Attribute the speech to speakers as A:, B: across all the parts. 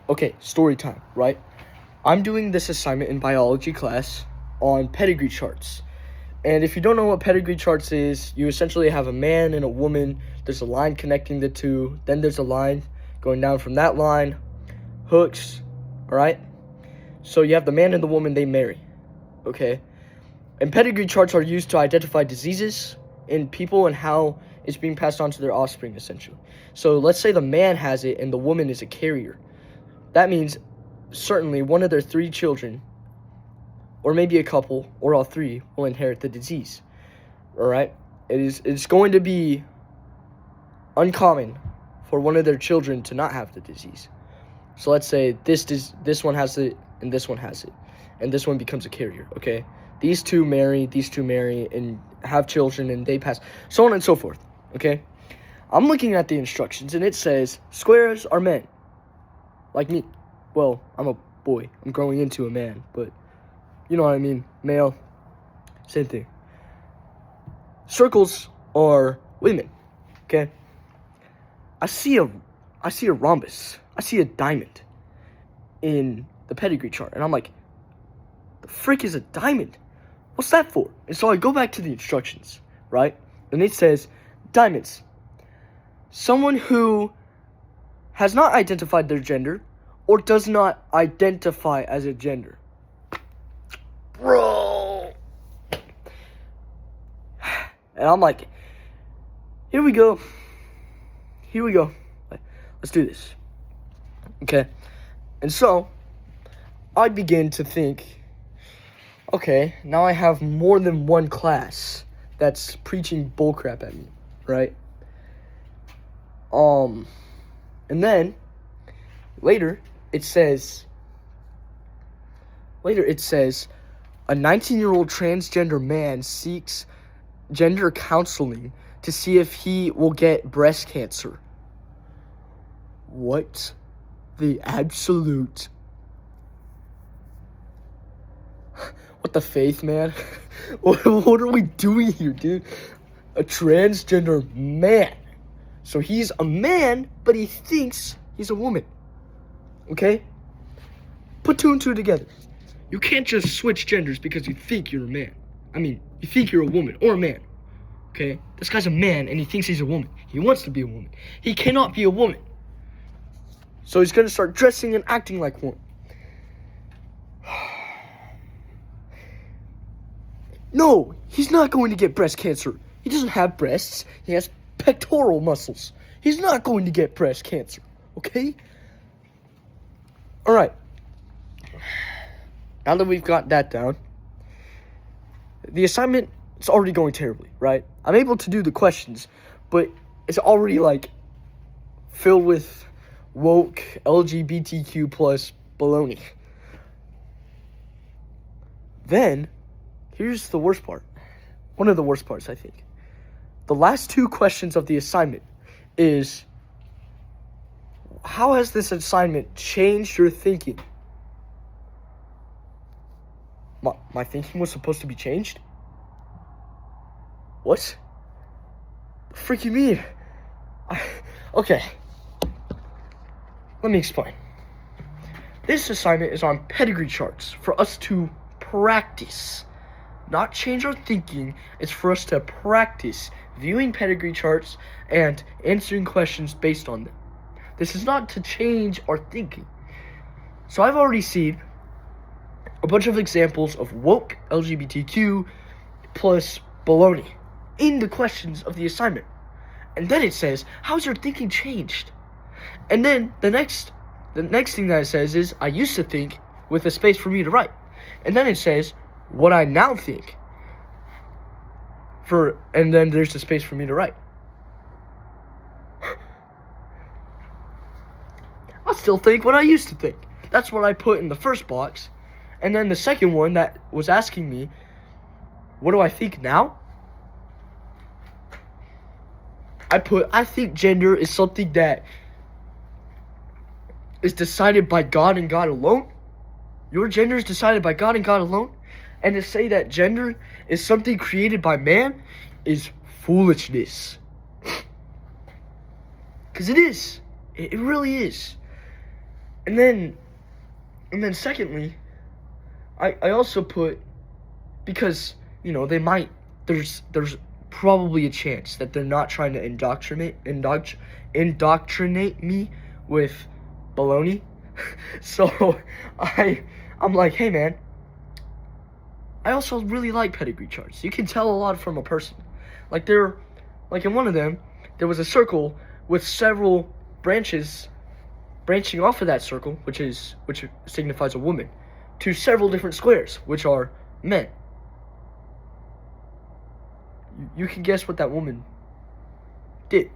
A: Okay, story time, right? I'm doing this assignment in biology class on pedigree charts. And if you don't know what pedigree charts is, you essentially have a man and a woman. There's a line connecting the two. Then there's a line going down from that line, hooks, all right? So you have the man and the woman, they marry, okay? And pedigree charts are used to identify diseases in people and how it's being passed on to their offspring, essentially. So let's say the man has it and the woman is a carrier. That means certainly one of their 3 children, or maybe a couple, or all 3, will inherit the disease. All right? It's going to be uncommon for one of their children to not have the disease. So let's say this one has it, and this one has it, and this one becomes a carrier, okay? These two marry, and have children, and they pass, so on and so forth, okay? I'm looking at the instructions, and it says, squares are men. Like me. Well, I'm a boy. I'm growing into a man, but you know what I mean. Male. Same thing. Circles are women. Okay? I see a rhombus. I see a diamond in the pedigree chart. And I'm like, the frick is a diamond? What's that for? And so I go back to the instructions, right? And it says, diamonds. Someone who has not identified their gender or does not identify as a gender. Bro. And I'm like, here we go. Let's do this. Okay. And so I begin to think, okay, now I have more than one class that's preaching bullcrap at me, right? And then later it says a 19-year-old transgender man seeks gender counseling to see if he will get breast cancer. What the absolute... What the faith, man? What are we doing here, dude? A transgender man. So he's a man, but he thinks he's a woman. Okay? Put 2 and 2 together. You can't just switch genders because you think you're a man. I mean, you think you're a woman or a man. Okay? This guy's a man and he thinks he's a woman. He wants to be a woman. He cannot be a woman. So he's going to start dressing and acting like one. No, he's not going to get breast cancer. He doesn't have breasts. He has pectoral muscles. He's not going to get breast cancer. Okay? Alright. Now that we've got that down, the assignment is already going terribly, right? I'm able to do the questions, but it's already, like, filled with woke LGBTQ plus baloney. Then, here's the worst part. One of the worst parts, I think. The last 2 questions of the assignment is, how has this assignment changed your thinking? My thinking was supposed to be changed? What? The frick you mean? Okay. Let me explain. This assignment is on pedigree charts for us to practice. Not change our thinking, it's for us to practice viewing pedigree charts and answering questions based on them. This is not to change our thinking. So I've already seen a bunch of examples of woke LGBTQ plus baloney in the questions of the assignment. And then it says, how's your thinking changed? And then the next thing that it says is, I used to think, with a space for me to write. And then it says, what I now think. And then there's the space for me to write. I still think what I used to think. That's what I put in the first box. And then the second one that was asking me, what do I think now? I think gender is something that is decided by God and God alone. Your gender is decided by God and God alone. And to say that gender is something created by man is foolishness. Because it is. It really is. And then secondly, I also put, because, you know, they might, there's probably a chance that they're not trying to indoctrinate me with baloney. So I'm like, hey man, I also really like pedigree charts. You can tell a lot from a person. Like in one of them, there was a circle with several branches branching off of that circle, which signifies a woman, to several different squares, which are men. You can guess what that woman did.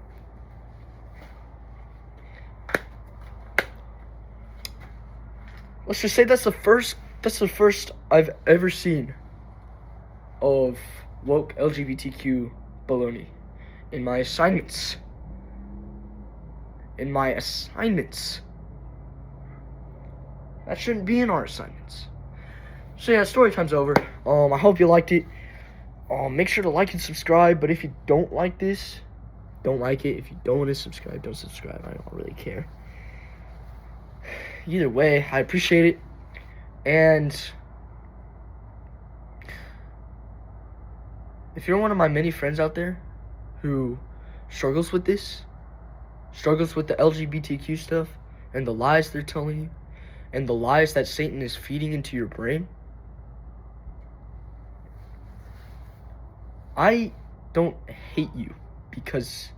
A: Let's just say that's the first I've ever seen of woke LGBTQ baloney in my assignments. That shouldn't be in our assignments. So yeah, story time's over. I hope you liked it. Make sure to like and subscribe. But if you don't like this, don't like it. If you don't want to subscribe, don't subscribe. I don't really care. Either way, I appreciate it. And if you're one of my many friends out there who struggles with this, struggles with the LGBTQ stuff and the lies they're telling you and the lies that Satan is feeding into your brain, I don't hate you because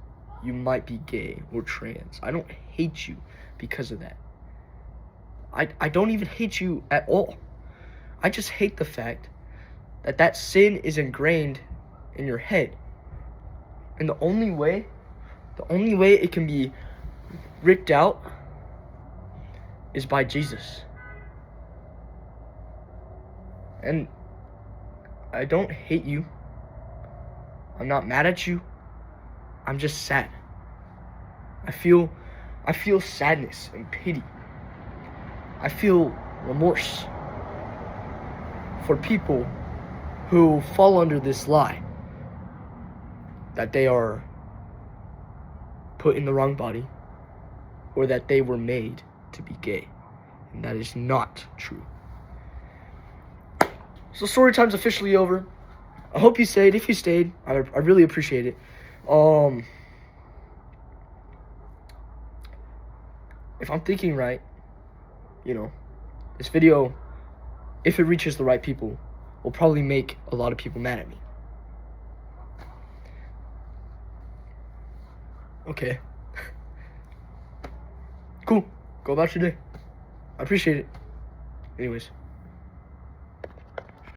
A: you might be gay or trans. I don't hate you because of that. I don't even hate you at all. I just hate the fact that sin is ingrained in your head. And the only way it can be ripped out is by Jesus. And I don't hate you. I'm not mad at you. I'm just sad. I feel sadness and pity. I feel remorse for people who fall under this lie that they are put in the wrong body or that they were made to be gay. And that is not true. So story time's officially over. I hope you stayed. If you stayed, I really appreciate it. If I'm thinking right, you know, this video, if it reaches the right people, will probably make a lot of people mad at me. Okay. Cool. Go about your day. I appreciate it. Anyways.